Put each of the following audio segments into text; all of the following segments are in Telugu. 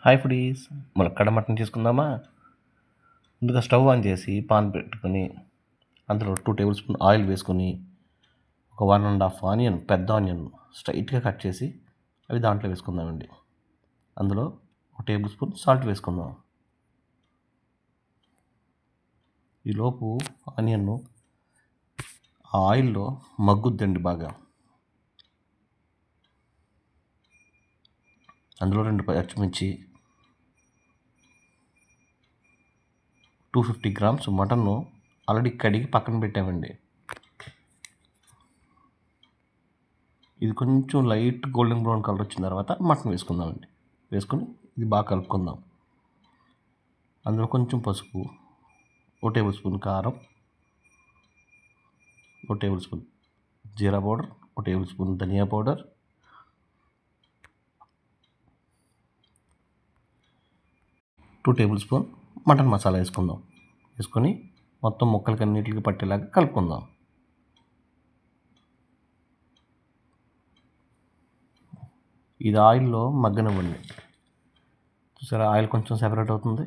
హాయ్ ఫుడీస్, ములక్కాడ మటన్ చేసుకుందామా? ముందుగా స్టవ్ ఆన్ చేసి పాన్ పెట్టుకొని అందులో 2 టేబుల్ స్పూన్ ఆయిల్ వేసుకొని ఒక 1.5 ఆనియన్, పెద్ద ఆనియన్ స్ట్రైట్గా కట్ చేసి అవి దాంట్లో వేసుకుందామండి. అందులో 1 టేబుల్ స్పూన్ సాల్ట్ వేసుకుందాం. ఈలోపు ఆనియన్ను ఆ ఆయిల్లో మగ్గుద్దండి బాగా. అందులో 2 పచ్చిమిర్చి, 250 గ్రామ్స్ మటన్ను ఆల్రెడీ కడిగి పక్కన పెట్టామండి. ఇది కొంచెం లైట్ గోల్డెన్ బ్రౌన్ కలర్ వచ్చిన తర్వాత మటన్ వేసుకుందామండి. వేసుకొని ఇది బాగా కలుపుకుందాం. అందులో కొంచెం పసుపు, 1 టేబుల్ స్పూన్ కారం, 1 టేబుల్ స్పూన్ జీరా పౌడర్, 1 టేబుల్ స్పూన్ ధనియా powder, 2 table spoon mutton masala వేసుకుందాం. వేసుకొని మొత్తం ముక్కలకి అన్నిటికి పట్టేలాగా కలుపుకుందాం. ఇది ఆయిల్లో మగ్గనివ్వండి. చూసారా, ఆయిల్ కొంచెం సెపరేట్ అవుతుంది.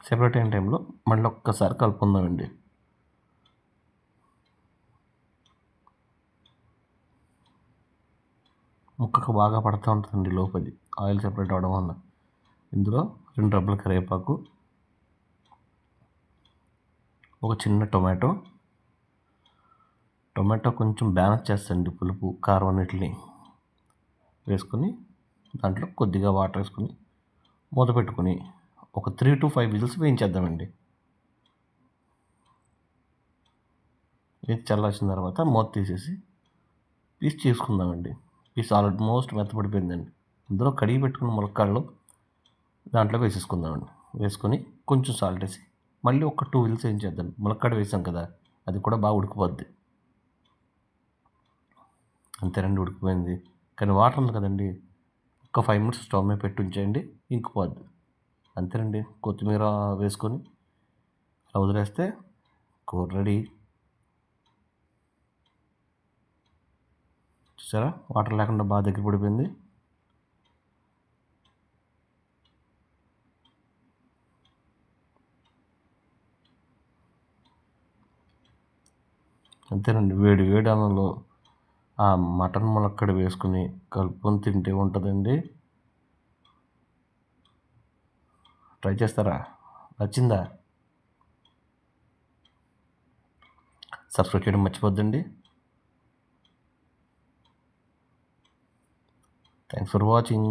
సెపరేట్ అయిన టైంలో మళ్ళీ ఒక్కసారి కలుపుకుందామండి. ముక్కకు బాగా పడుతూ ఉంటుందండి లోపది ఆయిల్ సెపరేట్ అవ్వడం వల్ల. ఇందులో 2 రెబ్బల కరివేపాకు, ఒక చిన్న టొమాటో కొంచెం బ్యాలెన్స్ చేస్తుంది పులుపు కారం అన్నిటిని వేసుకొని దాంట్లో కొద్దిగా వాటర్ వేసుకొని మూత పెట్టుకొని ఒక 3 to 5 విజిల్స్ వేయించేద్దామండి. వేసి చల్లార్చిన తర్వాత మూత తీసేసి పీస్ చేసుకుందామండి. పీస్ ఆల్మోస్ట్ మెత్తపడిపోయిందండి. అందులో కడిగి పెట్టుకున్న ములక్కాడలు దాంట్లో వేసేసుకుందామండి. వేసుకొని కొంచెం సాల్ట్ వేసి మళ్ళీ ఒక 2 విజిల్స్ వేయించేద్దాం. ములక్కాడ వేసాం కదా, అది కూడా బాగా ఉడికిపోద్ది. అంతేనండి, ఉడికిపోయింది. కానీ వాటర్ ఉంది కదండి, ఒక 5 మినిట్స్ స్టవ్ మీద పెట్టి ఉంచేయండి, ఇంకిపోద్ది. అంతేనండి, కొత్తిమీర వేసుకొని అలా వదిలేస్తే కూర రెడీ. చూసారా, వాటర్ లేకుండా బాగా దగ్గర పడిపోయింది. అంతేనండి, వేడి వేడి అన్నంలో ఆ మటన్ ములక్కడ వేసుకుని కలుపుకొని తింటే ఉంటుందండి. ట్రై చేస్తారా? నచ్చిందా? సబ్స్క్రైబ్ చేయడం మర్చిపోద్దండి. Thanks for watching.